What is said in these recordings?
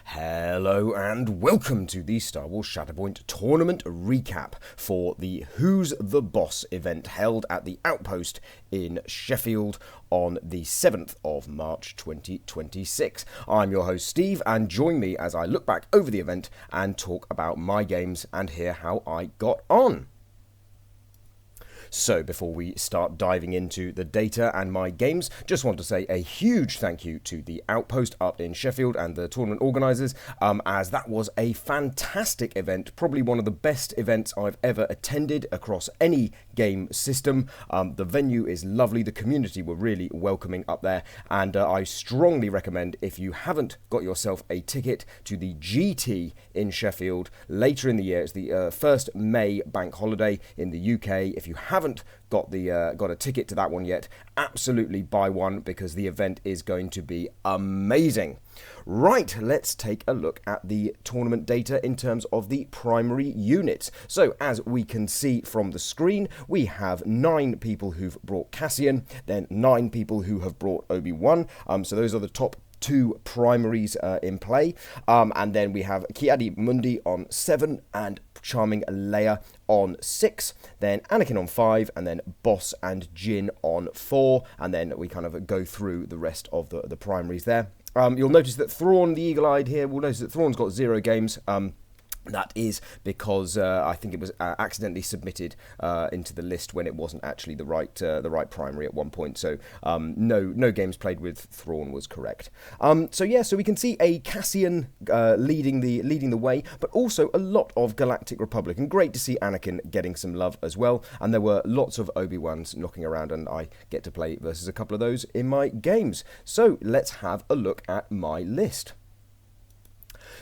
Hello and welcome to the Star Wars Shatterpoint tournament recap for the Who's the Boss event held at the Outpost in Sheffield on the 7th of March 2026. I'm your host Steve, and join me as I look back over the event and talk about my games and hear how I got on. So before we start diving into the data and my games, just want to say a huge thank you to the Outpost up in Sheffield and the tournament organisers, as that was a fantastic event, probably one of the best events I've ever attended across any game system. The venue is lovely, the community were really welcoming up there, and I strongly recommend, if you haven't got yourself a ticket to the GT in Sheffield later in the year, it's the 1st May bank holiday in the UK. If you haven't got a ticket to that one yet, absolutely buy one, because the event is going to be amazing. Right, let's take a look at the tournament data in terms of the primary units. So as we can see from the screen, we have 9 people who've brought Cassian, then 9 people who have brought Obi-Wan. So those are the top 2 primaries in play, and then we have Ki-Adi-Mundi on 7 and Charming Leia on 6, then Anakin on 5, and then Boss and Jin on 4, and then we kind of go through the rest of the primaries there. You'll notice that Thrawn, the eagle-eyed here, will notice that Thrawn's got 0 games. That is because I think it was accidentally submitted into the list when it wasn't actually the right primary at one point. So no games played with Thrawn was correct. So we can see a Cassian leading the way, but also a lot of Galactic Republic, and great to see Anakin getting some love as well. And there were lots of Obi-Wans knocking around, and I get to play versus a couple of those in my games. So let's have a look at my list.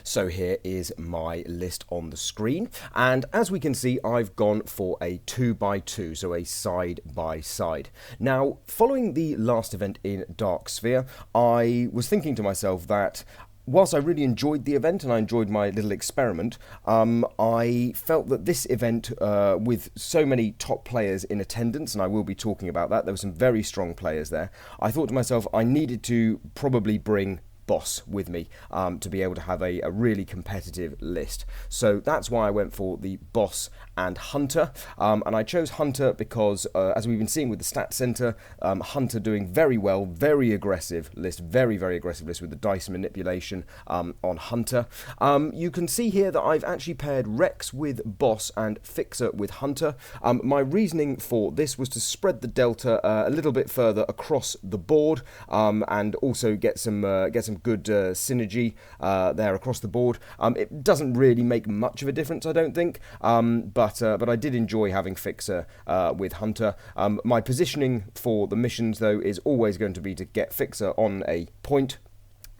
So here is my list on the screen, and as we can see, I've gone for a 2x2, so a side by side. Now, following the last event in Dark Sphere, I was thinking to myself that whilst I really enjoyed the event and I enjoyed my little experiment, I felt that this event, with so many top players in attendance, and I will be talking about that, there were some very strong players there, I thought to myself I needed to probably bring Boss with me to be able to have a really competitive list. So that's why I went for the Boss and Hunter, and I chose Hunter because as we've been seeing with the Stat Center, Hunter doing very well, very aggressive list, very aggressive list with the dice manipulation on Hunter. You can see here that I've actually paired Rex with Boss and Fixer with Hunter. My reasoning for this was to spread the delta a little bit further across the board, and also get some good synergy there across the board. It doesn't really make much of a difference, I don't think, but I did enjoy having Fixer with Hunter. My positioning for the missions, though, is always going to be to get Fixer on a point.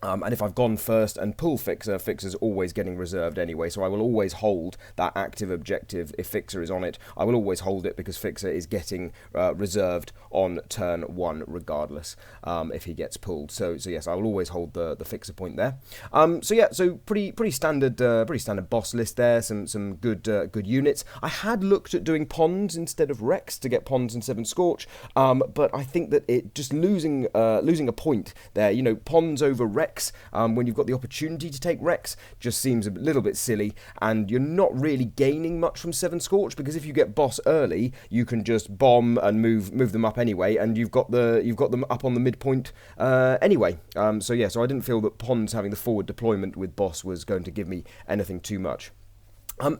And if I've gone first and pull Fixer, Fixer's always getting reserved anyway, so I will always hold that active objective. If Fixer is on it, I will always hold it, because Fixer is getting reserved on turn 1 regardless, if he gets pulled. So yes, I will always hold the Fixer point there. So pretty standard boss list there. Some good units. I had looked at doing Pons instead of Rex to get Pons and 7 Scorch, but I think that it just losing a point there. You know, Pons over Rex, when you've got the opportunity to take Rex, just seems a little bit silly, and you're not really gaining much from 7 Scorch, because if you get Boss early, you can just bomb and move them up anyway, and you've got them up on the midpoint anyway. So I didn't feel that Pons having the forward deployment with Boss was going to give me anything too much.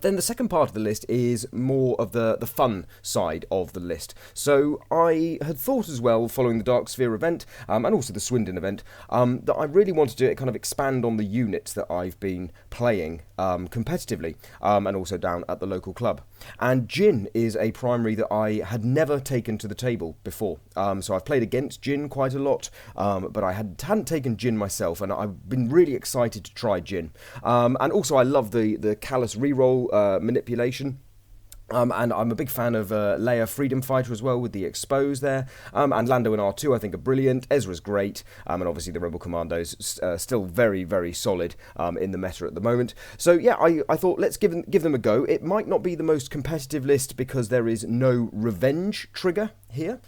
Then the second part of the list is more of the fun side of the list. So I had thought as well, following the Dark Sphere event, and also the Swindon event, that I really wanted to kind of expand on the units that I've been playing competitively, and also down at the local club. And Jin is a primary that I had never taken to the table before. So I've played against Jin quite a lot, but I hadn't taken Jin myself, and I've been really excited to try Jin. And also I love the Callus reroll manipulation. And I'm a big fan of Leia Freedom Fighter as well, with the expose there. And Lando and R2 I think are brilliant. Ezra's great. And obviously the Rebel Commandos still very solid in the meta at the moment. So yeah, I thought let's give them a go. It might not be the most competitive list because there is no revenge trigger here.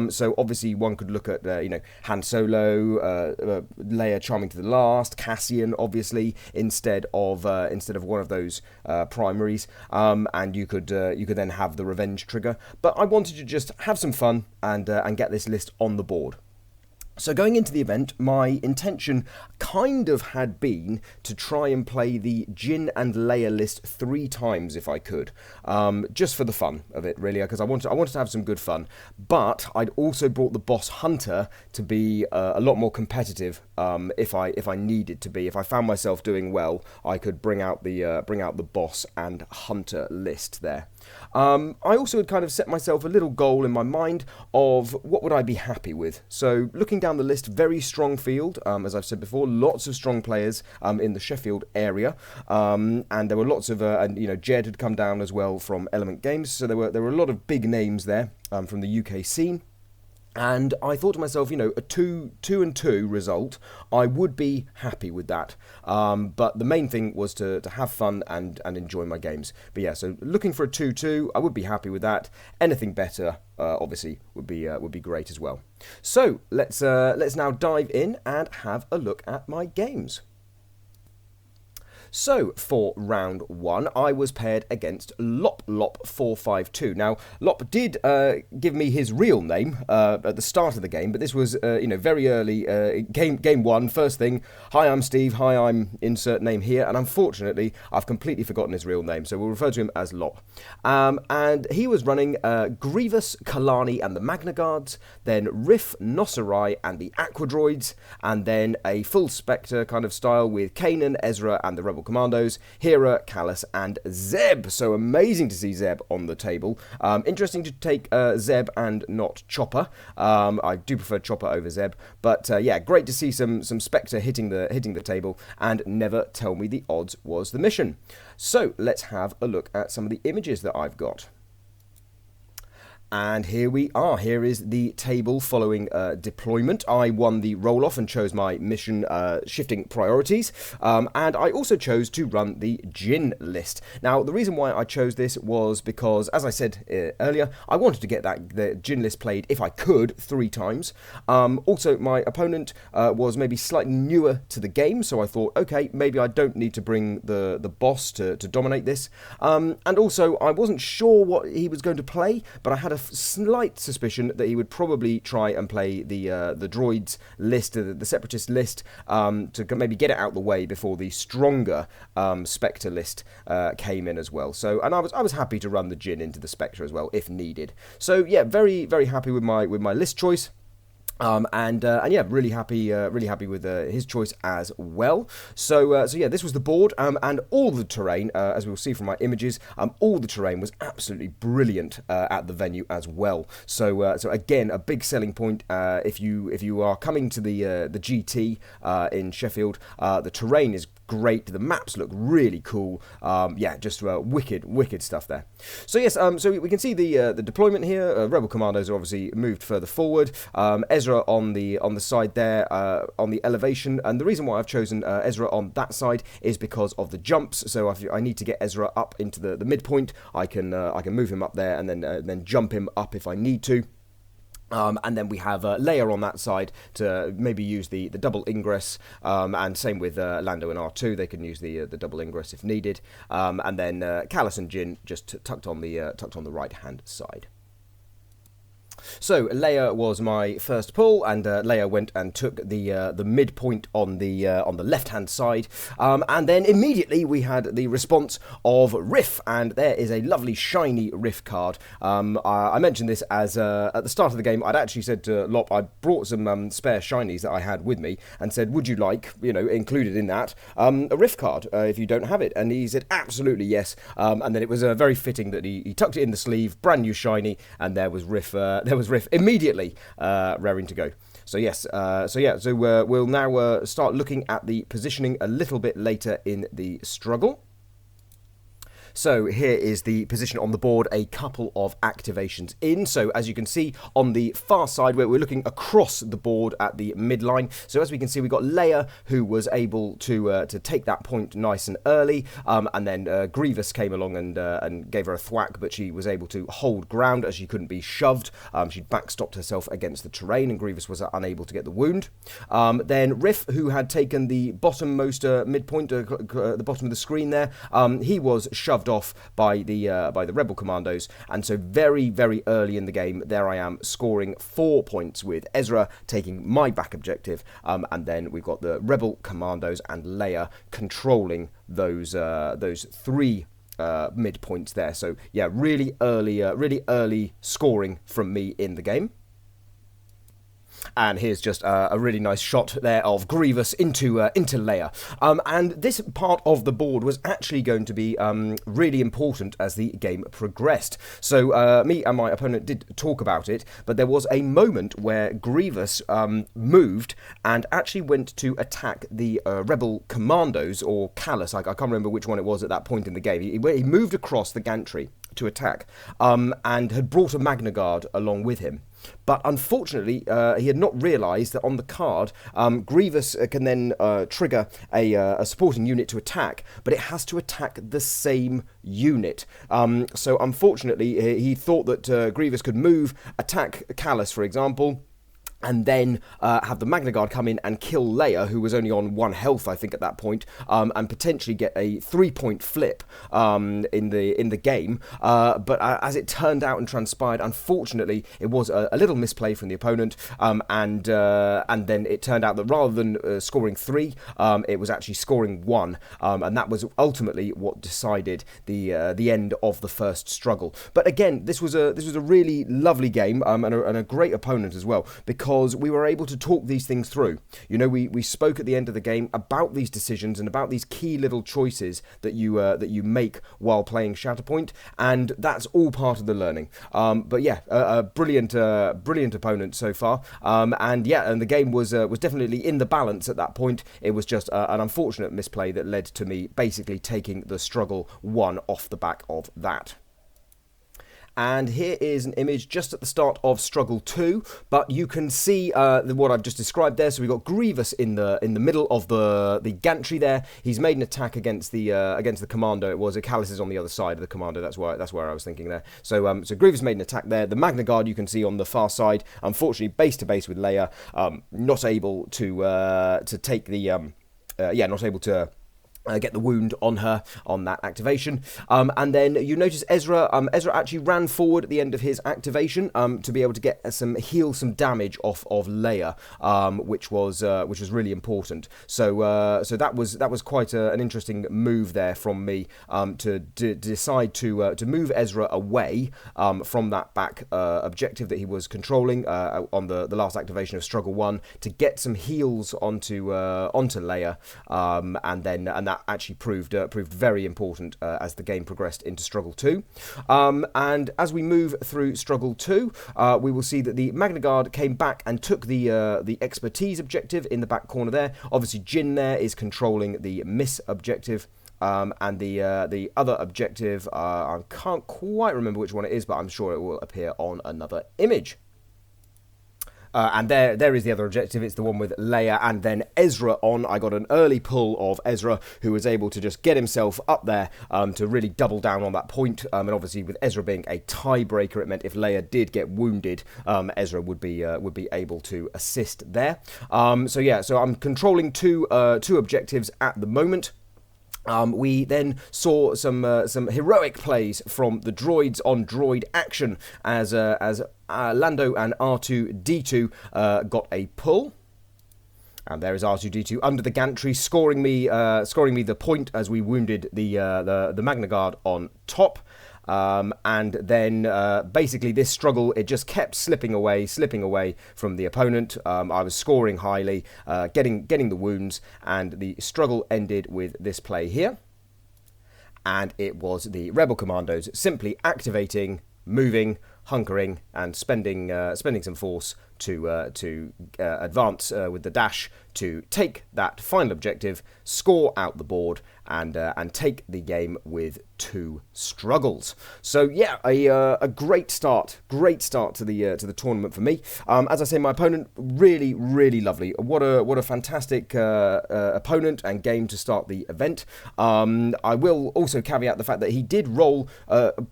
So obviously one could look at Han Solo, Leia charming to the last, Cassian obviously instead of one of those primaries, and you could then have the revenge trigger. But I wanted to just have some fun and get this list on the board. So going into the event, my intention kind of had been to try and play the Jyn and Leia list 3 times if I could, just for the fun of it, really, because I wanted to have some good fun. But I'd also brought the Boss Hunter to be a lot more competitive if I needed to be. If I found myself doing well, I could bring out the Boss and Hunter list there. I also had kind of set myself a little goal in my mind of what would I be happy with. So looking down the list, very strong field, as I've said before, lots of strong players in the Sheffield area, and there were lots of, Jed had come down as well from Element Games, so there were a lot of big names there from the UK scene. And I thought to myself, a 2-2 result, I would be happy with that. But the main thing was to have fun and enjoy my games. But yeah, so looking for a 2-2, I would be happy with that. Anything better, obviously, would be great as well. So let's now dive in and have a look at my games. So, for round 1, I was paired against Lop452. Now, Lop did give me his real name at the start of the game, but this was, very early, game 1, first thing, hi, I'm Steve, hi, I'm insert name here, and unfortunately, I've completely forgotten his real name, so we'll refer to him as Lop. And he was running Grievous, Kalani, and the Magna Guards, then Riff, Nosserai, and the Aquadroids, and then a full Spectre kind of style with Kanan, Ezra, and the Rebel Commandos, Hera, Callus, and Zeb. So amazing to see Zeb on the table. Interesting to take Zeb and not Chopper. I do prefer Chopper over Zeb, but yeah, great to see some Spectre hitting the table. And never tell me the odds was the mission. So let's have a look at some of the images that I've got. And here we are. Here is the table following deployment. I won the roll-off and chose my mission shifting priorities. And I also chose to run the Jyn list. Now, the reason why I chose this was because, as I said earlier, I wanted to get the Jyn list played, if I could, 3 times. Also, my opponent was maybe slightly newer to the game, so I thought, okay, maybe I don't need to bring the boss to dominate this. And also, I wasn't sure what he was going to play, but I had a slight suspicion that he would probably try and play the droids list, the separatist list, to maybe get it out the way before the stronger Spectre list came in as well. So, and I was happy to run the Jyn into the Spectre as well if needed. So yeah, very very happy with my list choice. And yeah, really happy with his choice as well. So yeah, this was the board, and all the terrain, as we'll see from my images, all the terrain was absolutely brilliant at the venue as well. So again, a big selling point if you are coming to the GT in Sheffield. The terrain is great. The maps look really cool. Yeah, just wicked stuff there. So yes, so we can see the deployment here. Rebel Commandos are obviously moved further forward. Ezra on the side there, on the elevation, and the reason why I've chosen Ezra on that side is because of the jumps. So if I need to get Ezra up into the midpoint, I can move him up there and then jump him up if I need to. And then we have Leia on that side to maybe use the double ingress, and same with Lando and R2, they can use the double ingress if needed. And then Callus and Jyn just tucked on the right hand side. So Leia was my first pull, and Leia went and took the midpoint on the left hand side, and then immediately we had the response of Riff, and there is a lovely shiny Riff card. I mentioned this as at the start of the game. I'd actually said to Lop, I brought some spare shinies that I had with me, and said, would you like, included in that, a Riff card if you don't have it? And he said absolutely yes, and then it was very fitting that he tucked it in the sleeve, brand new shiny, and there was Riff immediately raring to go. So yes, we'll now start looking at the positioning a little bit later in the struggle. So here is the position on the board, a couple of activations in. So as you can see on the far side, where we're looking across the board at the midline. So as we can see, we got Leia, who was able to take that point nice and early, and then Grievous came along and gave her a thwack, but she was able to hold ground as she couldn't be shoved. She'd backstopped herself against the terrain, and Grievous was unable to get the wound. Then Riff, who had taken the bottommost midpoint, the bottom of the screen there, he was shoved off by the Rebel commandos, and so very, very early in the game, there I am scoring 4 points with Ezra taking my back objective, and then we've got the Rebel commandos and Leia controlling those 3 midpoints there. So yeah, really early scoring from me in the game. And here's just a really nice shot there of Grievous into Leia. And this part of the board was actually going to be really important as the game progressed. So me and my opponent did talk about it, but there was a moment where Grievous moved and actually went to attack the Rebel commandos, or Callus. I can't remember which one it was at that point in the game. He moved across the gantry to attack, and had brought a Magna Guard along with him. But unfortunately, he had not realised that on the card, Grievous can then trigger a supporting unit to attack, but it has to attack the same unit. So unfortunately, he thought that Grievous could move, attack Callus, for example, and then have the Magna Guard come in and kill Leia, who was only on 1 health, I think, at that point, and potentially get a 3-point flip in the game. But as it turned out and transpired, unfortunately, it was a little misplay from the opponent, and then it turned out that rather than scoring 3, it was actually scoring 1, and that was ultimately what decided the end of the first struggle. But again, this was a really lovely game, and a great opponent as well, because we were able to talk these things through. You know, we spoke at the end of the game about these decisions and about these key little choices that you make while playing Shatterpoint, and that's all part of the learning. But yeah, a brilliant opponent so far, and the game was definitely in the balance at that point. It was just an unfortunate misplay that led to me basically taking the struggle 1 off the back of that. And here is an image just at the start of Struggle 2, but you can see what I've just described there. So we've got Grievous in the middle of the gantry there. He's made an attack against the commando. It was Callus is on the other side of the commando. That's where I was thinking there. So Grievous made an attack there. The Magna Guard you can see on the far side. Unfortunately, base to base with Leia, not able to take the not able to get the wound on her on that activation, and then you notice Ezra actually ran forward at the end of his activation to be able to get heal some damage off of Leia, which was really important. So that was quite an interesting move there from me, to decide to move Ezra away from that back objective that he was controlling on the last activation of Struggle 1, to get some heals onto Leia, and that actually proved very important as the game progressed into Struggle 2. And as we move through Struggle 2, we will see that the Magna Guard came back and took the expertise objective in the back corner there. Obviously, Jin there is controlling the miss objective. And the other objective, I can't quite remember which one it is, but I'm sure it will appear on another image. And there is the other objective. It's the one with Leia and then Ezra on. I got an early pull of Ezra, who was able to just get himself up there to really double down on that point. And obviously, with Ezra being a tiebreaker, it meant if Leia did get wounded, Ezra would be able to assist there. So I'm controlling two objectives at the moment. We then saw some heroic plays from the droids on droid action as Lando and R2-D2 got a pull. And there is R2-D2 under the gantry, scoring me the point as we wounded the Magna Guard on top. And then basically this struggle, it just kept slipping away from the opponent. I was scoring highly, getting the wounds, and the struggle ended with this play here. And it was the Rebel Commandos simply activating, moving, hunkering, and spending some force to advance with the dash to take that final objective, score out the board, and take the game with 2 struggles. So yeah, a great start to the tournament for me. As I say, my opponent really lovely. What a fantastic opponent and game to start the event. I will also caveat the fact that he did roll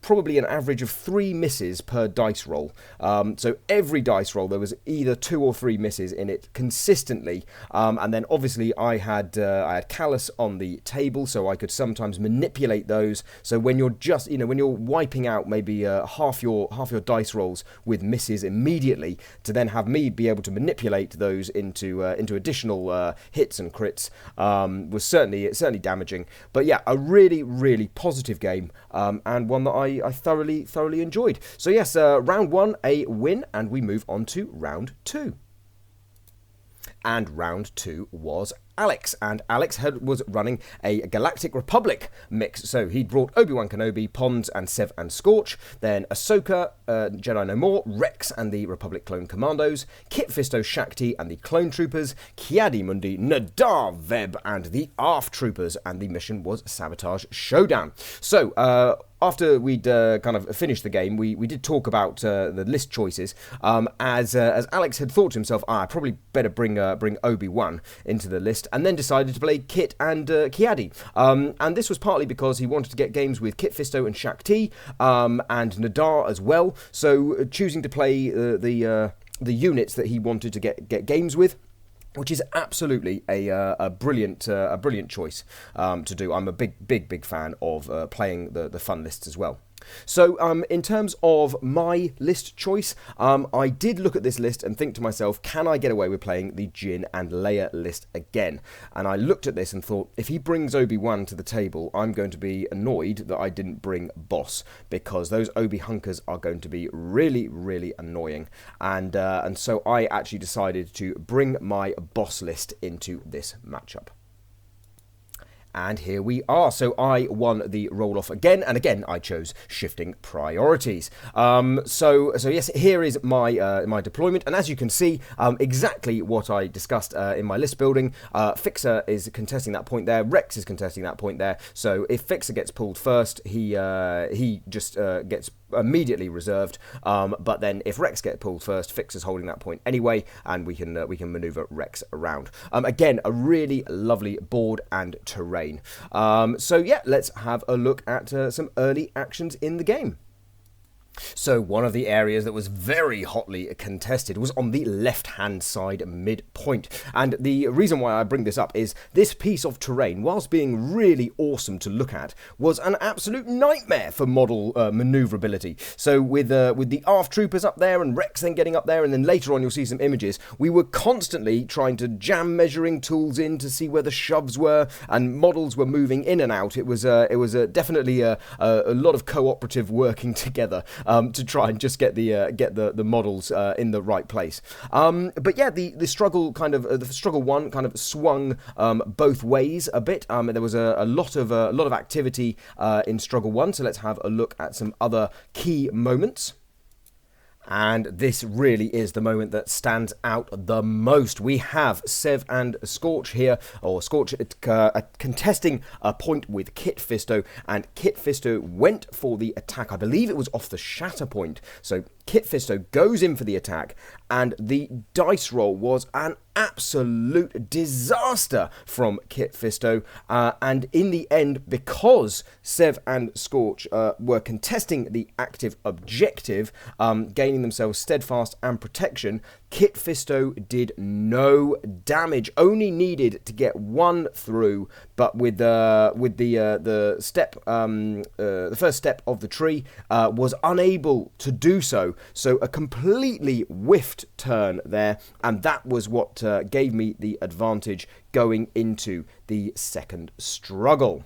probably an average of 3 misses per dice roll. So every dice roll there was either 2 or 3 misses in it consistently. And then obviously I had Callus on the table, so I could sometimes manipulate those. So when you're just, when you're wiping out maybe half your dice rolls with misses immediately, to then have me be able to manipulate those into additional hits and crits was certainly damaging. But yeah, a really positive game, and one that I thoroughly enjoyed. So yes, round 1 a win, and we move on to round 2. And round 2 was Alex, and Alex was running a Galactic Republic mix. So he'd brought Obi-Wan Kenobi, Pons, and Sev and Scorch, then Ahsoka, Jedi No More, Rex and the Republic Clone Commandos, Kit Fisto Shakti and the Clone Troopers, Kiadi Mundi, Nadar Veb and the ARF Troopers, and the mission was Sabotage Showdown. So, after we'd kind of finished the game, we did talk about the list choices, as Alex had thought to himself, I probably better bring Obi-Wan into the list, and then decided to play Kit and Kiadi. And this was partly because he wanted to get games with Kit Fisto and Shakti, and Nadar as well, so choosing to play the units that he wanted to get games with, which is absolutely a brilliant choice to do. I'm a big fan of playing the fun lists as well. So in terms of my list choice, I did look at this list and think to myself, can I get away with playing the Jyn and Leia list again? And I looked at this and thought, if he brings Obi-Wan to the table, I'm going to be annoyed that I didn't bring Boss, because those Obi hunkers are going to be really annoying. And so I actually decided to bring my Boss list into this matchup. And here we are. So I won the roll-off again, and again I chose shifting priorities. So yes, here is my my deployment, and as you can see, exactly what I discussed in my list building. Fixer is contesting that point there. Rex is contesting that point there. So if Fixer gets pulled first, he just gets immediately reserved. But then if Rex gets pulled first, Fixer's holding that point anyway, and we can maneuver Rex around. Again, a really lovely board and terrain. So yeah, let's have a look at some early actions in the game. So one of the areas that was very hotly contested was on the left-hand side midpoint. And the reason why I bring this up is this piece of terrain, whilst being really awesome to look at, was an absolute nightmare for model maneuverability. So with the ARF troopers up there and Rex then getting up there, and then later on you'll see some images, we were constantly trying to jam measuring tools in to see where the shoves were, and models were moving in and out. It was definitely a lot of cooperative working together to try and just get the models in the right place. But yeah, the struggle the struggle one kind of swung both ways a bit. There was a lot of activity in struggle one. So let's have a look at some other key moments. And this really is the moment that stands out the most. We have Sev and Scorch here, or Scorch contesting a point with Kit Fisto, and Kit Fisto went for the attack. I believe it was off the Shatterpoint. So Kit Fisto goes in for the attack, and the dice roll was an absolute disaster from Kit Fisto, and in the end, because Sev and Scorch were contesting the active objective, gaining themselves steadfast and protection, Kit Fisto did no damage, only needed to get one through, but with the step, the first step of the tree, was unable to do so. So a completely whiffed turn there, and that was what gave me the advantage going into the second struggle.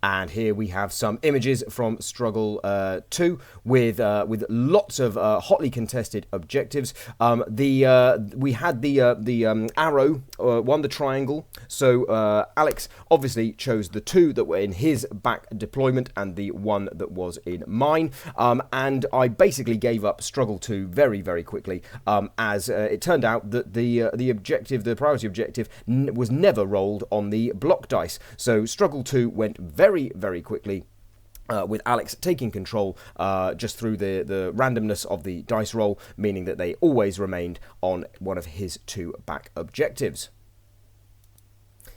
And here we have some images from Struggle 2 with lots of hotly contested objectives. We had the arrow one, the triangle. So Alex obviously chose the 2 that were in his back deployment and the 1 that was in mine. And I basically gave up Struggle 2 very, very quickly, as it turned out that the objective, the priority objective, was never rolled on the block dice. So Struggle 2 went very, very quickly, with Alex taking control just through the randomness of the dice roll, meaning that they always remained on one of his 2 back objectives.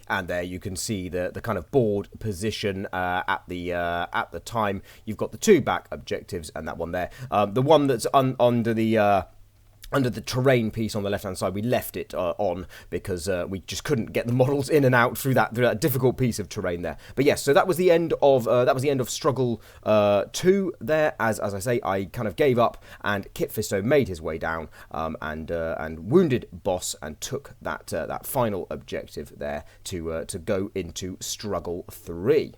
And there you can see the kind of board position at the time. You've got the 2 back objectives and that one there. The one that's under the terrain piece on the left-hand side, we left it on because we just couldn't get the models in and out through that difficult piece of terrain there. But yes, so that was the end of Struggle 2 there. As I say, I kind of gave up, and Kit Fisto made his way down and wounded Boss and took that final objective there to go into Struggle 3.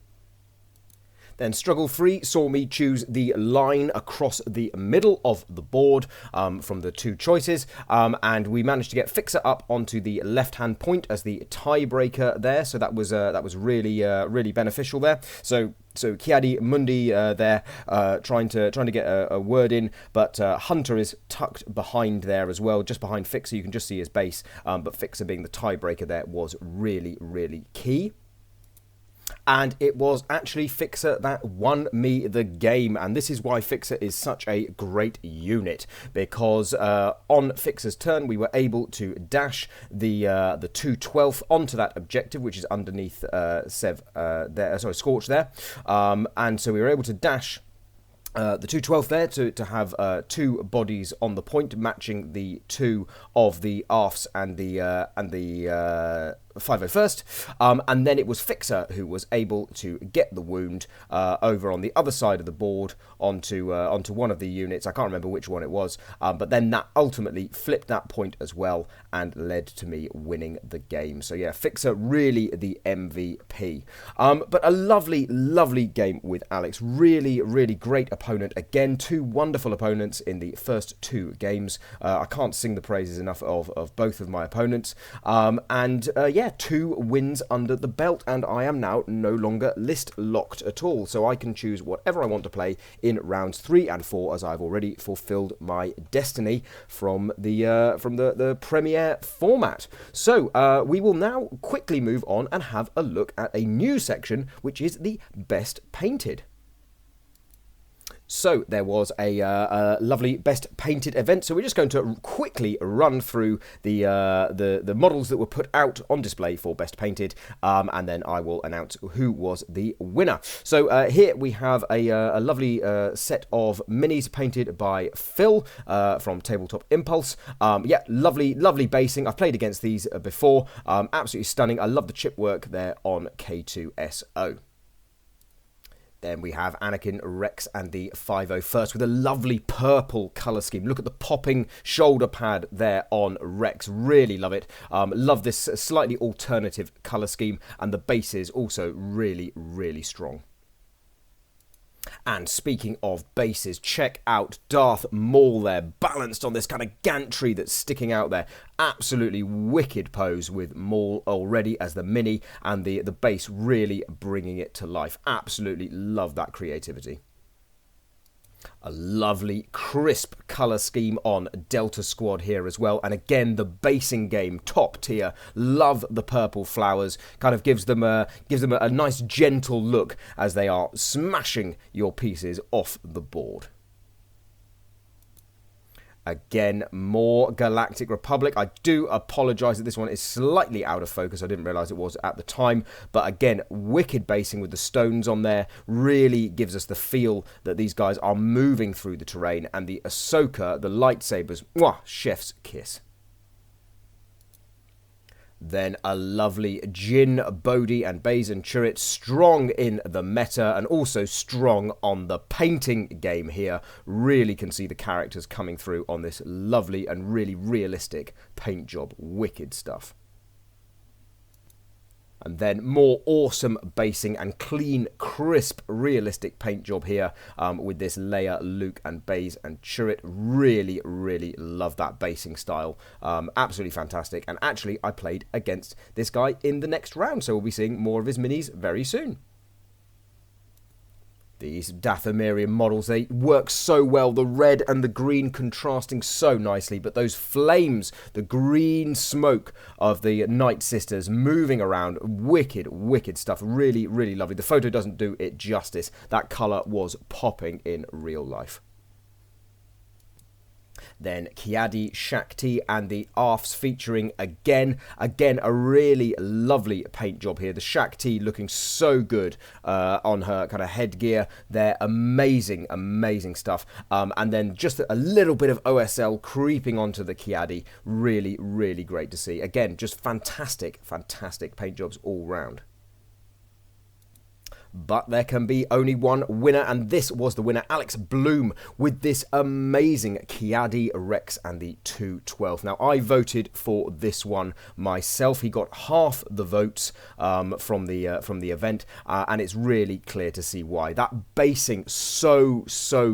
Then Struggle 3 saw me choose the line across the middle of the board from the 2 choices, and we managed to get Fixer up onto the left-hand point as the tiebreaker there. So that was really beneficial there. So Kiadi Mundi there trying to get a word in, but Hunter is tucked behind there as well, just behind Fixer. You can just see his base, but Fixer being the tiebreaker there was really, really key. And it was actually Fixer that won me the game, and this is why Fixer is such a great unit, because on Fixer's turn we were able to dash the 2/12 onto that objective, which is underneath Scorch there, and so we were able to dash the 2/12 there to have 2 bodies on the point, matching the 2 of the ARFs and the 501st, and then it was Fixer who was able to get the wound over on the other side of the board onto one of the units. I can't remember which one it was, but then that ultimately flipped that point as well and led to me winning the game. So yeah, Fixer really the MVP. But a lovely, lovely game with Alex. Really, really great opponent. Again, 2 wonderful opponents in the first 2 games. I can't sing the praises enough of both of my opponents. Yeah, 2 wins under the belt, and I am now no longer list locked at all, so I can choose whatever I want to play in rounds 3 and 4, as I've already fulfilled my destiny from the Premiere format. So we will now quickly move on and have a look at a new section, which is the Best Painted. So there was a lovely Best Painted event. So we're just going to quickly run through the models that were put out on display for Best Painted, and then I will announce who was the winner. So here we have a lovely set of minis painted by Phil from Tabletop Impulse. Yeah, lovely basing. I've played against these before. Absolutely stunning. I love the chip work there on K2SO. Then we have Anakin, Rex, and the 501st with a lovely purple colour scheme. Look at the popping shoulder pad there on Rex. Really love it. Love this slightly alternative colour scheme, and the bases also really, really strong. And speaking of bases, check out Darth Maul there, balanced on this kind of gantry that's sticking out there. Absolutely wicked pose with Maul already as the mini, and the base really bringing it to life. Absolutely love that creativity. A lovely crisp colour scheme on Delta Squad here as well, and again the basing game top tier. Love the purple flowers, kind of gives them a nice gentle look as they are smashing your pieces off the board. Again, more Galactic Republic. I do apologise that this one is slightly out of focus. I didn't realise it was at the time. But again, wicked basing with the stones on there. Really gives us the feel that these guys are moving through the terrain. And the Ahsoka, the lightsabers, mwah, chef's kiss. Then a lovely Jin, Bodhi and Baze Chirrut, strong in the meta and also strong on the painting game here. Really can see the characters coming through on this lovely and really realistic paint job. Wicked stuff. And then more awesome basing and clean, crisp, realistic paint job here with this Leia, Luke, and Baze and Chirrut. Really, really love that basing style. Absolutely fantastic. And actually, I played against this guy in the next round, so we'll be seeing more of his minis very soon. These Dathomirian models, they work so well, the red and the green contrasting so nicely, but those flames, the green smoke of the Night Sisters moving around, wicked, wicked stuff, really, really lovely. The photo doesn't do it justice. That colour was popping in real life. Then Kiadi, Shakti, and the Arfs featuring again a really lovely paint job here. The Shakti looking so good on her kind of headgear. They're amazing, amazing stuff. And then just a little bit of OSL creeping onto the Kiadi. Really, really great to see. Again, just fantastic, fantastic paint jobs all round. But there can be only one winner, and this was the winner, Alex Bloom, with this amazing Kiadi Rex and the 212. Now, I voted for this one myself. He got half the votes from the event, and it's really clear to see why. That basing, so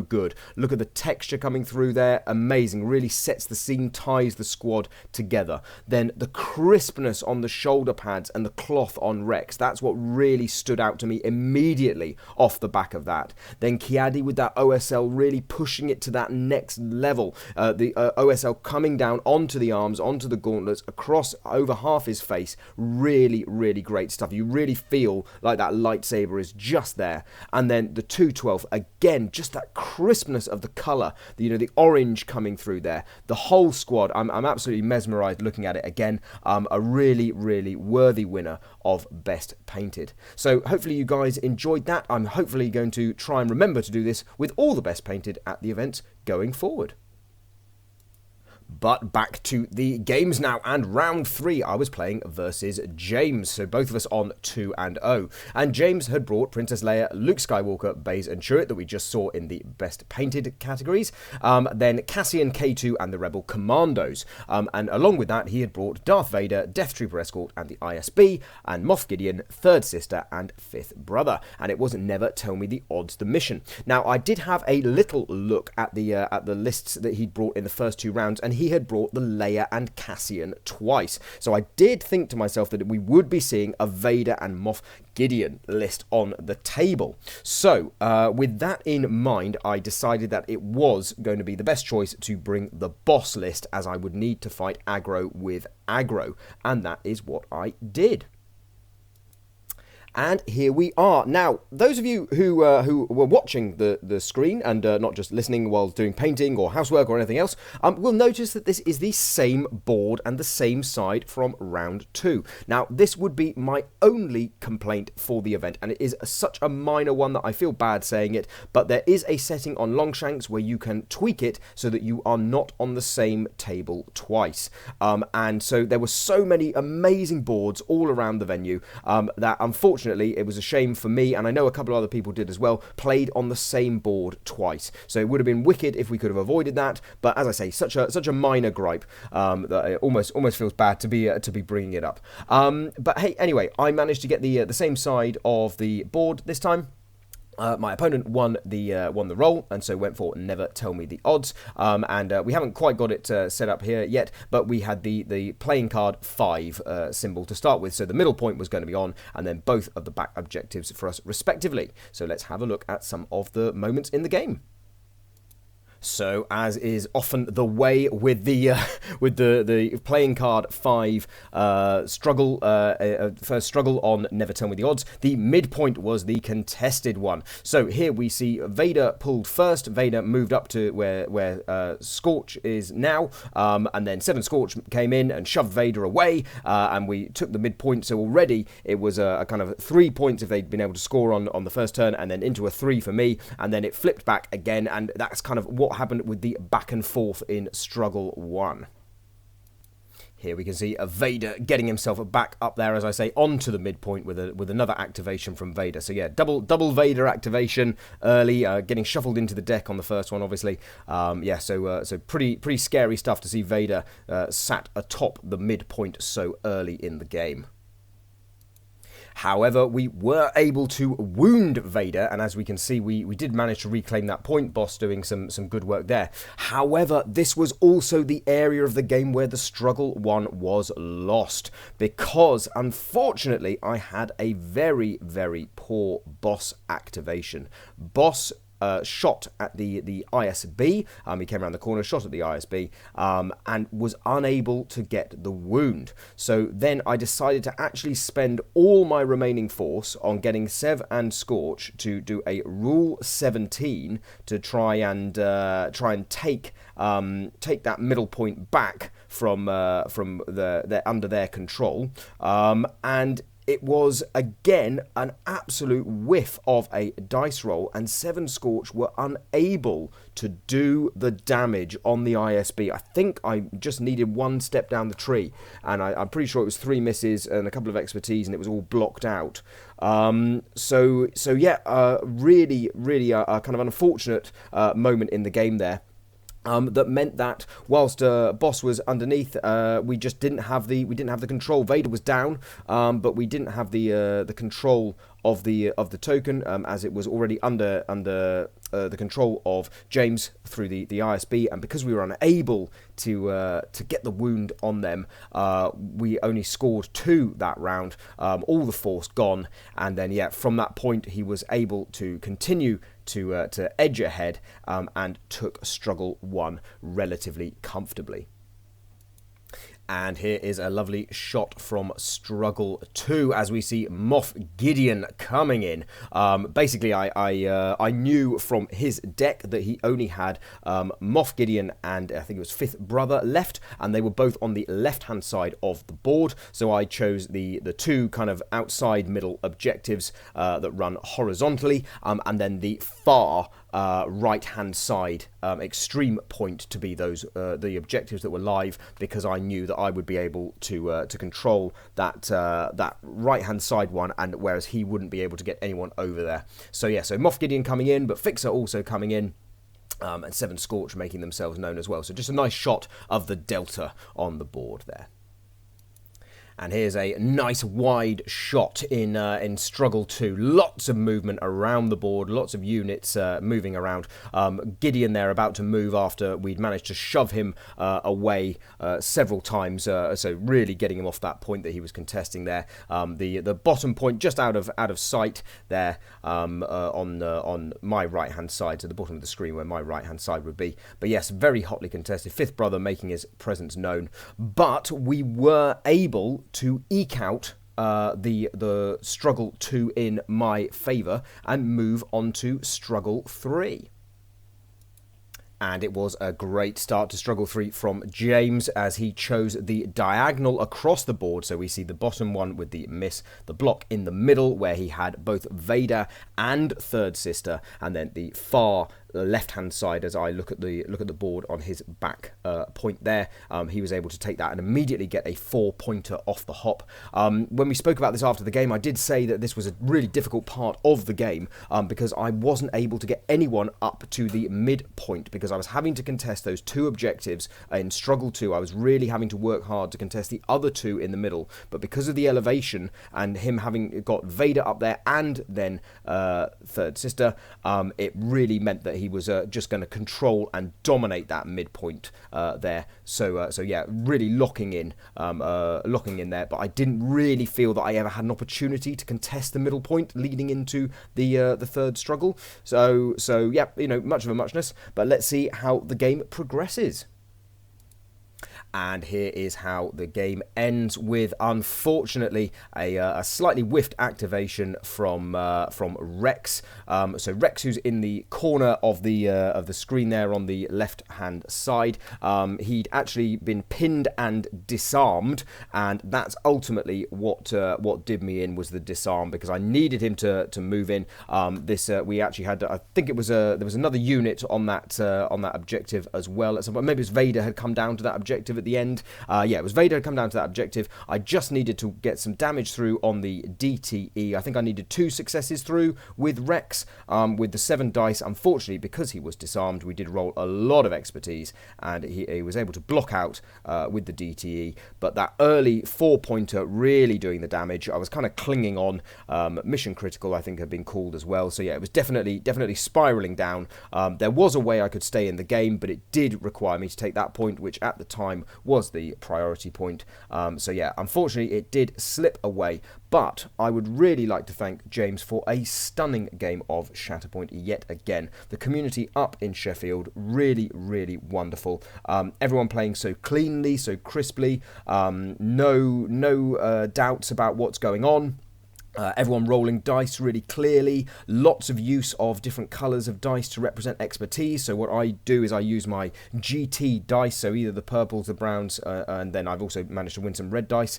good. Look at the texture coming through there. Amazing. Really sets the scene, ties the squad together. Then the crispness on the shoulder pads and the cloth on Rex. That's what really stood out to me immediately off the back of that. Then Kiadi with that OSL really pushing it to that next level. The OSL coming down onto the arms, onto the gauntlets, across over half his face. Really, really great stuff. You really feel like that lightsaber is just there. And then the 212, again, just that crispness of the colour, the orange coming through there. The whole squad, I'm absolutely mesmerised looking at it again. A really, really worthy winner of Best Painted. So hopefully you guys enjoyed that. I'm hopefully going to try and remember to do this with all the Best Painted at the events going forward. But back to the games now, and round 3 I was playing versus James, so both of us on 2-0. And James had brought Princess Leia, Luke Skywalker, Baze and Chirrut that we just saw in the Best Painted categories, then Cassian, K2 and the Rebel Commandos. And along with that, he had brought Darth Vader, Death Trooper Escort and the ISB, and Moff Gideon, Third Sister and Fifth Brother. And it was Never Tell Me the Odds, the mission. Now, I did have a little look at the lists that he'd brought in the first 2 rounds, and he had brought the Leia and Cassian twice. So I did think to myself that we would be seeing a Vader and Moff Gideon list on the table. So with that in mind, I decided that it was going to be the best choice to bring the boss list, as I would need to fight aggro with aggro. And that is what I did. And here we are. Now, those of you who were watching the screen and not just listening while doing painting or housework or anything else, will notice that this is the same board and the same side from round 2. Now, this would be my only complaint for the event, and it is such a minor one that I feel bad saying it, but there is a setting on Longshanks where you can tweak it so that you are not on the same table twice. And so there were so many amazing boards all around the venue that unfortunately it was a shame for me, and I know a couple of other people did as well, played on the same board twice. So it would have been wicked if we could have avoided that, but as I say, such a minor gripe that it almost feels bad to be bringing it up. But hey, anyway, I managed to get the same side of the board this time. My opponent won the roll, and so went for Never Tell Me the Odds. And we haven't quite got it set up here yet, but we had the playing card 5 symbol to start with. So the middle point was going to be on, and then both of the back objectives for us respectively. So let's have a look at some of the moments in the game. So, as is often the way with the playing card 5 struggle, first struggle on Never Tell Me the Odds, the midpoint was the contested one. So here we see Vader pulled first. Vader moved up to where Scorch is now, and then 7 Scorch came in and shoved Vader away, and we took the midpoint. So already it was a kind of 3 points if they'd been able to score on the first turn, and then into a 3 for me, and then it flipped back again, and that's kind of what happened with the back and forth in Struggle 1. Here we can see a Vader getting himself back up there, as I say, onto the midpoint with another activation from Vader. So yeah, double Vader activation early, getting shuffled into the deck on the first one, obviously. So pretty scary stuff to see Vader sat atop the midpoint so early in the game. However, we were able to wound Vader, and as we can see, we did manage to reclaim that point, Boss doing some good work there. However, this was also the area of the game where the struggle one was lost, because unfortunately I had a very, very poor Boss activation. Boss shot at the ISB. He came around the corner, shot at the ISB, and was unable to get the wound. So then I decided to actually spend all my remaining force on getting Sev and Scorch to do a Rule 17 to try and take that middle point back from under their control, and it was, again, an absolute whiff of a dice roll, and Seven Scorch were unable to do the damage on the ISB. I think I just needed one step down the tree, and I'm pretty sure it was 3 misses and a couple of expertise, and it was all blocked out. So yeah, really kind of unfortunate moment in the game there. That meant that whilst Boss was underneath, we just didn't have the control. Vader was down, but we didn't have the control of the token, as it was already under the control of James through the ISB, and because we were unable to get the wound on them, we only scored 2 that round. All the force gone, and then yeah, from that point he was able to continue to edge ahead, and took struggle 1 relatively comfortably. And here is a lovely shot from Struggle 2 as we see Moff Gideon coming in. Basically, I knew from his deck that he only had Moff Gideon and I think it was 5th Brother left, and they were both on the left-hand side of the board. So I chose the 2 kind of outside middle objectives that run horizontally, and then the far right-hand side extreme point to be those the objectives that were live, because I knew that I would be able to control that right-hand side one, and whereas he wouldn't be able to get anyone over there. So yeah, so Moff Gideon coming in, but Fixer also coming in. And 7 Scorch making themselves known as well. So just a nice shot of the Delta on the board there. And here's a nice wide shot in Struggle 2. Lots of movement around the board, lots of units moving around. Gideon there about to move after we'd managed to shove him away several times, so really getting him off that point that he was contesting there. The bottom point just out of sight there, on my right-hand side, so the bottom of the screen where my right-hand side would be. But yes, very hotly contested. 5th Brother making his presence known. But we were able to eke out the Struggle 2 in my favour and move on to Struggle 3. And it was a great start to Struggle 3 from James as he chose the diagonal across the board. So we see the bottom one with the miss, the block in the middle where he had both Vader and Third Sister, and then the far left-hand side as I look at the board on his back point there. He was able to take that and immediately get a 4-pointer off the hop. When we spoke about this after the game, I did say that this was a really difficult part of the game because I wasn't able to get anyone up to the midpoint because I was having to contest those 2 objectives in Struggle 2. I was really having to work hard to contest the other 2 in the middle, but because of the elevation and him having got Vader up there and then Third Sister, it really meant that he was just going to control and dominate that midpoint there. So yeah, really locking in there. But I didn't really feel that I ever had an opportunity to contest the middle point leading into the third struggle. So yeah, much of a muchness. But let's see how the game progresses. And here is how the game ends with, unfortunately, a slightly whiffed activation from Rex. So Rex, who's in the corner of the screen there on the left-hand side, he'd actually been pinned and disarmed, and that's ultimately what did me in, was the disarm, because I needed him to move in. We actually had, I think it was there was another unit on that objective as well. Maybe it was Vader had come down to that objective at at the end. Yeah, it was Vader come down to that objective. I just needed to get some damage through on the DTE. I think I needed 2 successes through with Rex, with the 7 dice. Unfortunately, because he was disarmed, we did roll a lot of expertise, and he was able to block out with the DTE. But that early 4-pointer really doing the damage. I was kind of clinging on. Mission critical, I think, had been called as well. So yeah, it was definitely spiraling down. There was a way I could stay in the game, but it did require me to take that point, which at the time was the priority point. So yeah, unfortunately, it did slip away. But I would really like to thank James for a stunning game of Shatterpoint yet again. The community up in Sheffield, really, really wonderful. Everyone playing so cleanly, so crisply. No doubts about what's going on. Everyone rolling dice really clearly, lots of use of different colours of dice to represent expertise. So what I do is I use my GT dice, so either the purples, the browns, and then I've also managed to win some red dice.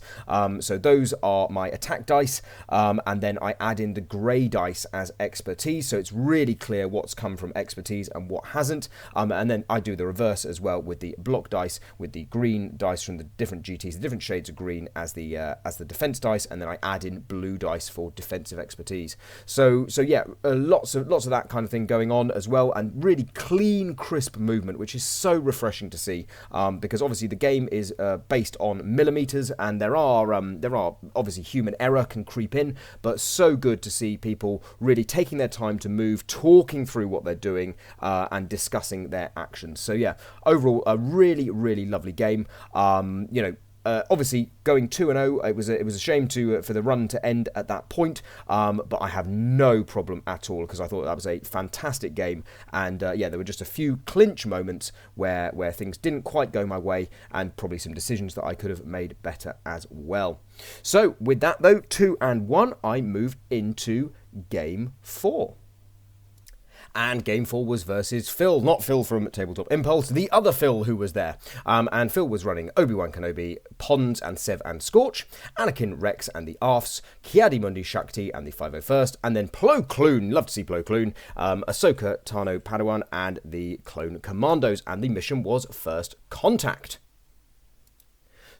So those are my attack dice, and then I add in the grey dice as expertise, so it's really clear what's come from expertise and what hasn't. And then I do the reverse as well with the block dice, with the green dice from the different GTs, the different shades of green as the defense dice, and then I add in blue dice for defensive expertise. So yeah, lots of that kind of thing going on as well, and really clean, crisp movement, which is so refreshing to see, because obviously the game is based on millimeters, and there are obviously human error can creep in, but so good to see people really taking their time to move, talking through what they're doing, and discussing their actions. So yeah, overall a really, really lovely game. Obviously going 2-0, it was a shame for the run to end at that point, but I have no problem at all, because I thought that was a fantastic game, and yeah, there were just a few clinch moments where things didn't quite go my way, and probably some decisions that I could have made better as well. So with that though, 2-1, I move into Game 4. And Game 4 was versus Phil, not Phil from Tabletop Impulse, the other Phil who was there. And Phil was running Obi-Wan Kenobi, Pons and Sev and Scorch, Anakin Rex and the Arfs, Kiadi Mundi Shakti and the 501st, and then Plo Koon, love to see Plo Koon, Ahsoka Tano Padawan and the Clone Commandos, and the mission was First Contact.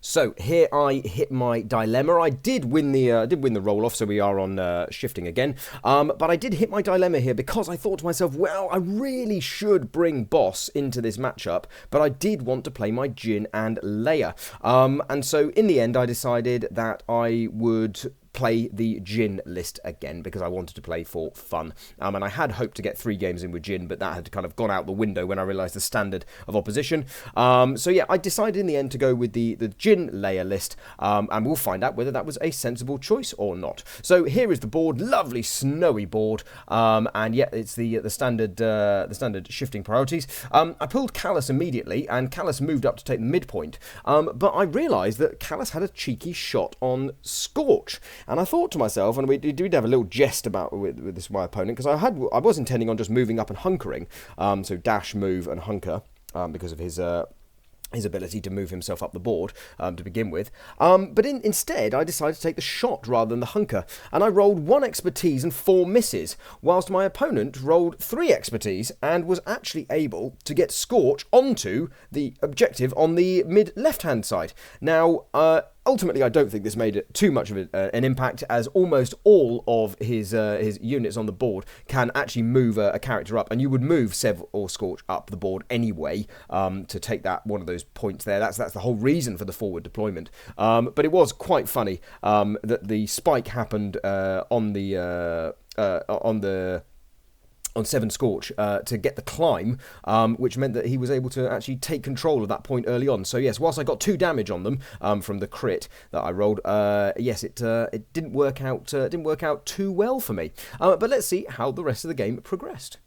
So here I hit my dilemma. I did win the roll off, so we are on shifting again. But I did hit my dilemma here because I thought to myself, well, I really should bring Boss into this matchup, but I did want to play my Jin and Leia. And so in the end, I decided that I would play the Jin list again, because I wanted to play for fun. And I had hoped to get 3 games in with Jin, but that had kind of gone out the window when I realised the standard of opposition. So yeah, I decided in the end to go with the Jin Leia list, and we'll find out whether that was a sensible choice or not. So here is the board, lovely snowy board, and yeah, it's the standard shifting priorities. I pulled Callus immediately, and Callus moved up to take the midpoint, but I realised that Callus had a cheeky shot on Scorch. And I thought to myself, and we did have a little jest about with this my opponent, because I was intending on just moving up and hunkering, so dash, move, and hunker, because of his ability to move himself up the board to begin with. But instead, I decided to take the shot rather than the hunker, and I rolled 1 expertise and 4 misses, whilst my opponent rolled 3 expertise and was actually able to get Scorch onto the objective on the mid left-hand side. Now, ultimately, I don't think this made too much of an impact, as almost all of his units on the board can actually move a character up, and you would move Sev or Scorch up the board anyway to take one of those points there. That's the whole reason for the forward deployment. But it was quite funny that the spike happened on 7 Scorch to get the climb, which meant that he was able to actually take control of that point early on. So yes, whilst I got 2 damage on them from the crit that I rolled, yes, it didn't work out too well for me. But let's see how the rest of the game progressed.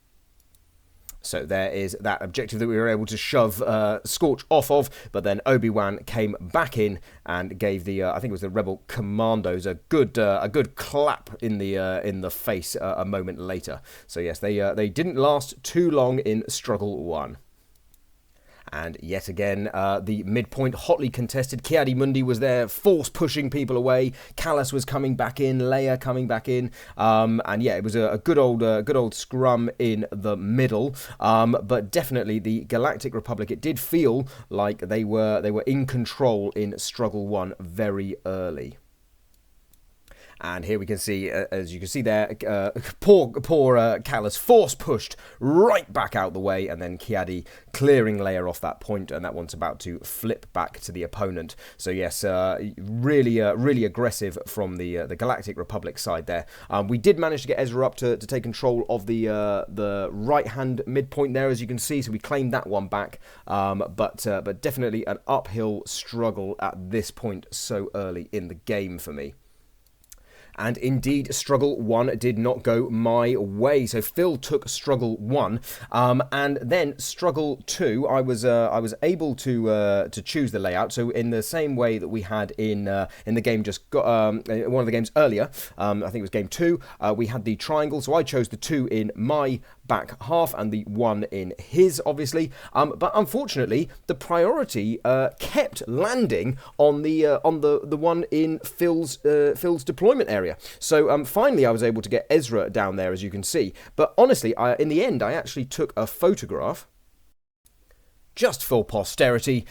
So there is that objective that we were able to shove Scorch off of, but then Obi-Wan came back in and gave the I think it was the Rebel Commandos a good clap in the face a moment later. So yes, they didn't last too long in Struggle 1. And yet again, the midpoint hotly contested. Kiadimundi was there, force pushing people away. Callas was coming back in, Leia coming back in, and yeah, it was a good old scrum in the middle. But definitely the Galactic Republic, it did feel like they were in control in Struggle 1 very early. And here we can see, as you can see there, poor Callas force pushed right back out the way, and then Kiadi clearing Leia off that point, and that one's about to flip back to the opponent. So yes, really aggressive from the Galactic Republic side there. We did manage to get Ezra up to take control of the right-hand midpoint there, as you can see, so we claimed that one back, but definitely an uphill struggle at this point so early in the game for me. And indeed, Struggle 1 did not go my way. So Phil took Struggle 1, and then Struggle 2, I was able to choose the layout. So in the same way that we had in the game just got one of the games earlier, I think it was game 2, we had the triangle. So I chose the 2 in my back half and the 1 in his, obviously. But unfortunately, the priority kept landing on the one in Phil's deployment area. So finally I was able to get Ezra down there, as you can see. But honestly, in the end, I actually took a photograph just for posterity,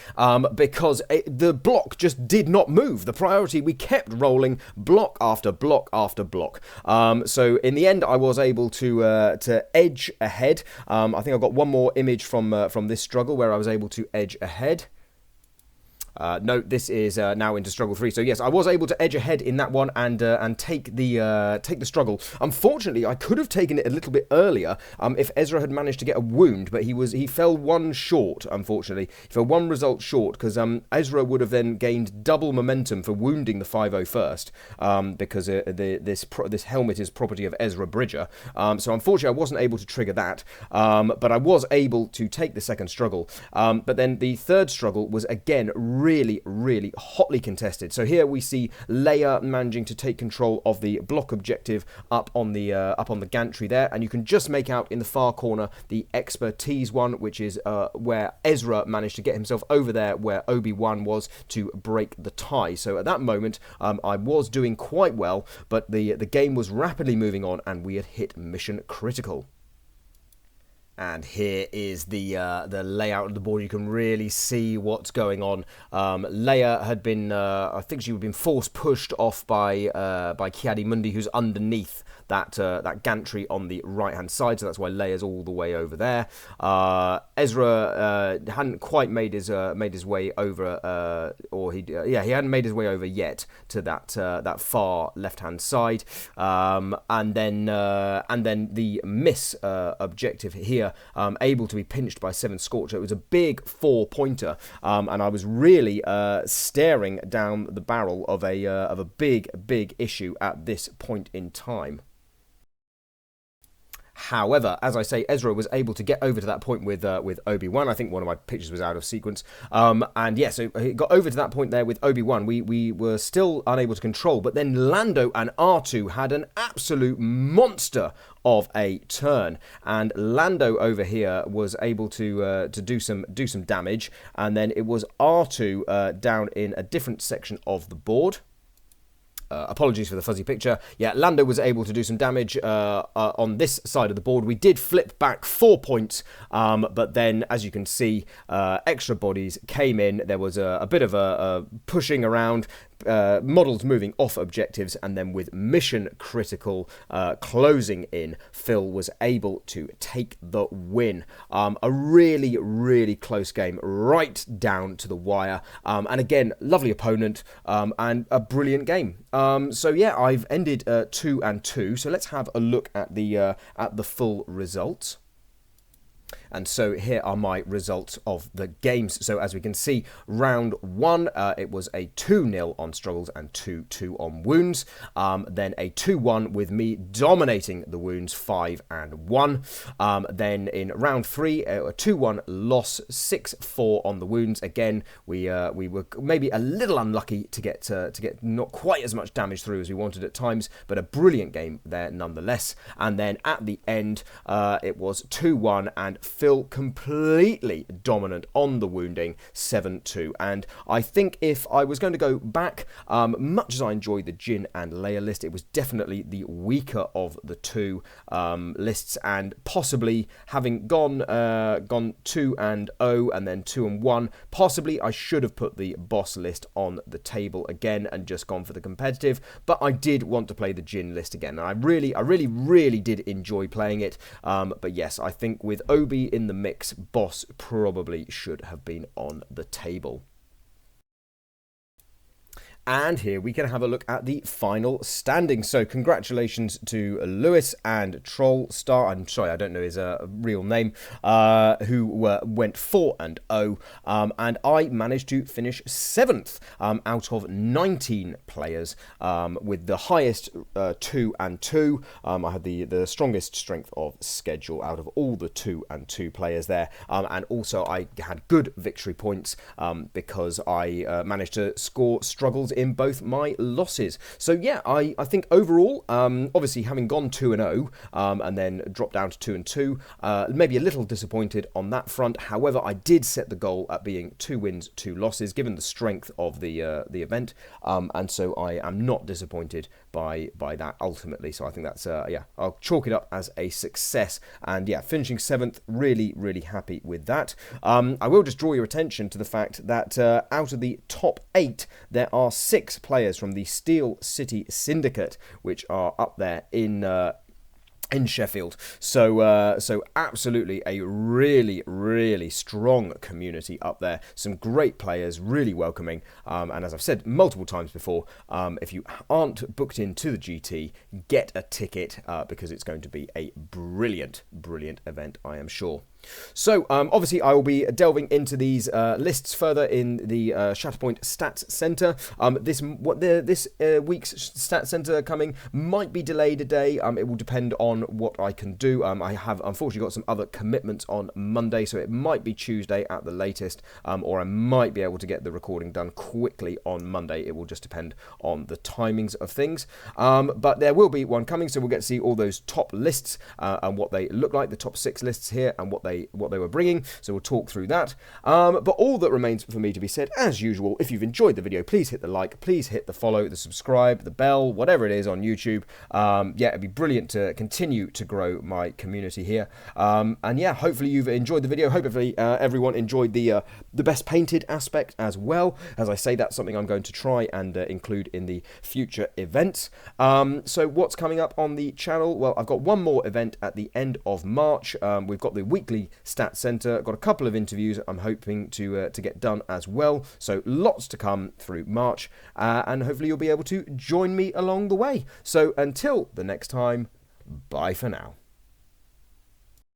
because the block just did not move. The priority, we kept rolling block after block after block. So in the end, I was able to edge ahead. I think I got one more image from this struggle where I was able to edge ahead. No, this is now into Struggle 3. So yes, I was able to edge ahead in that one and take the struggle. Unfortunately, I could have taken it a little bit earlier if Ezra had managed to get a wound, but he fell one short. Unfortunately, he fell one result short because Ezra would have then gained double momentum for wounding the 501st because this helmet is property of Ezra Bridger. So unfortunately, I wasn't able to trigger that, but I was able to take the second struggle. But then the third struggle was again really hotly contested. So here we see Leia managing to take control of the block objective up on the gantry there, and you can just make out in the far corner the expertise one, which is where Ezra managed to get himself over there where Obi-Wan was to break the tie. So at that moment, I was doing quite well, but the game was rapidly moving on, and we had hit mission critical. And here is the layout of the board. You can really see what's going on. Leia had been, I think she had been force pushed off by Kiadimundi, who's underneath that gantry on the right-hand side. So that's why Leia's all the way over there. Ezra hadn't quite made his way over, he hadn't made his way over yet to that far left-hand side. And then the miss objective here. Able to be pinched by 7 Scorcher. It was a big 4-pointer, and I was really staring down the barrel of a big issue at this point in time. However, as I say, Ezra was able to get over to that point with Obi-Wan. I think one of my pictures was out of sequence. And yeah, so he got over to that point there with Obi-Wan. We were still unable to control, but then Lando and R2 had an absolute monster of a turn, and Lando over here was able to do some damage, and then it was R2 down in a different section of the board. Apologies for the fuzzy picture. Yeah, Lando was able to do some damage on this side of the board. We did flip back 4 points, but then, as you can see, extra bodies came in. There was a bit of a pushing around, models moving off objectives, and then with mission critical closing in, Phil was able to take the win. A really close game, right down to the wire, and again, lovely opponent, and a brilliant game. So yeah, I've ended 2-2. So let's have a look at the full results. And so here are my results of the games. So as we can see, round 1, it was a 2-0 on struggles and 2-2 on wounds. Then a 2-1 with me dominating the wounds, 5-1. Then in round 3, a 2-1 loss, 6-4 on the wounds. Again, we were maybe a little unlucky to get not quite as much damage through as we wanted at times, but a brilliant game there nonetheless. And then at the end, it was 2-1, and Phil still completely dominant on the wounding, 7-2. And I think if I was going to go back, much as I enjoy the Jin and Leia list, it was definitely the weaker of the two lists, and possibly having gone 2-0 and then 2-1, possibly I should have put the boss list on the table again and just gone for the competitive, but I did want to play the Jin list again, and I really did enjoy playing it, but yes, I think with Obi in the mix, boss probably should have been on the table. And here we can have a look at the final standings. So congratulations to Lewis and Trollstar. I'm sorry, I don't know his real name, who went 4-0. And I managed to finish 7th out of 19 players, with the highest 2-2. I had the strongest strength of schedule out of all the 2-2 players there. And also I had good victory points because I managed to score struggles in both my losses. So yeah, I think overall, obviously having gone 2-0 and then dropped down to 2-2, maybe a little disappointed on that front. However, I did set the goal at being 2 wins, 2 losses, given the strength of the event, and so I am not disappointed by that ultimately. So I think that's yeah, I'll chalk it up as a success. And yeah, finishing 7th, really happy with that. I will just draw your attention to the fact that out of the top 8, there are 6 players from the Steel City Syndicate, which are up there in Sheffield. So absolutely a really strong community up there. Some great players, really welcoming. And as I've said multiple times before, if you aren't booked into the GT, get a ticket because it's going to be a brilliant event, I am sure. So, obviously, I will be delving into these lists further in the Shatterpoint Stats Center. This week's Stats Center coming might be delayed a day. It will depend on what I can do. I have, unfortunately, got some other commitments on Monday, so it might be Tuesday at the latest, or I might be able to get the recording done quickly on Monday. It will just depend on the timings of things. But there will be one coming, so we'll get to see all those top lists and what they look like, the top 6 lists here, and what they were bringing, so we'll talk through that. But all that remains for me to be said, as usual, if you've enjoyed the video, please hit the like, please hit the follow, the subscribe, the bell, whatever it is on YouTube. Yeah, it'd be brilliant to continue to grow my community here. And yeah, hopefully you've enjoyed the video. Hopefully everyone enjoyed the best painted aspect as well. As I say, that's something I'm going to try and include in the future events. So what's coming up on the channel? Well, I've got one more event at the end of March. We've got the weekly Stats Center. Got a couple of interviews I'm hoping to get done as well. So lots to come through March, and hopefully you'll be able to join me along the way. So until the next time, bye for now.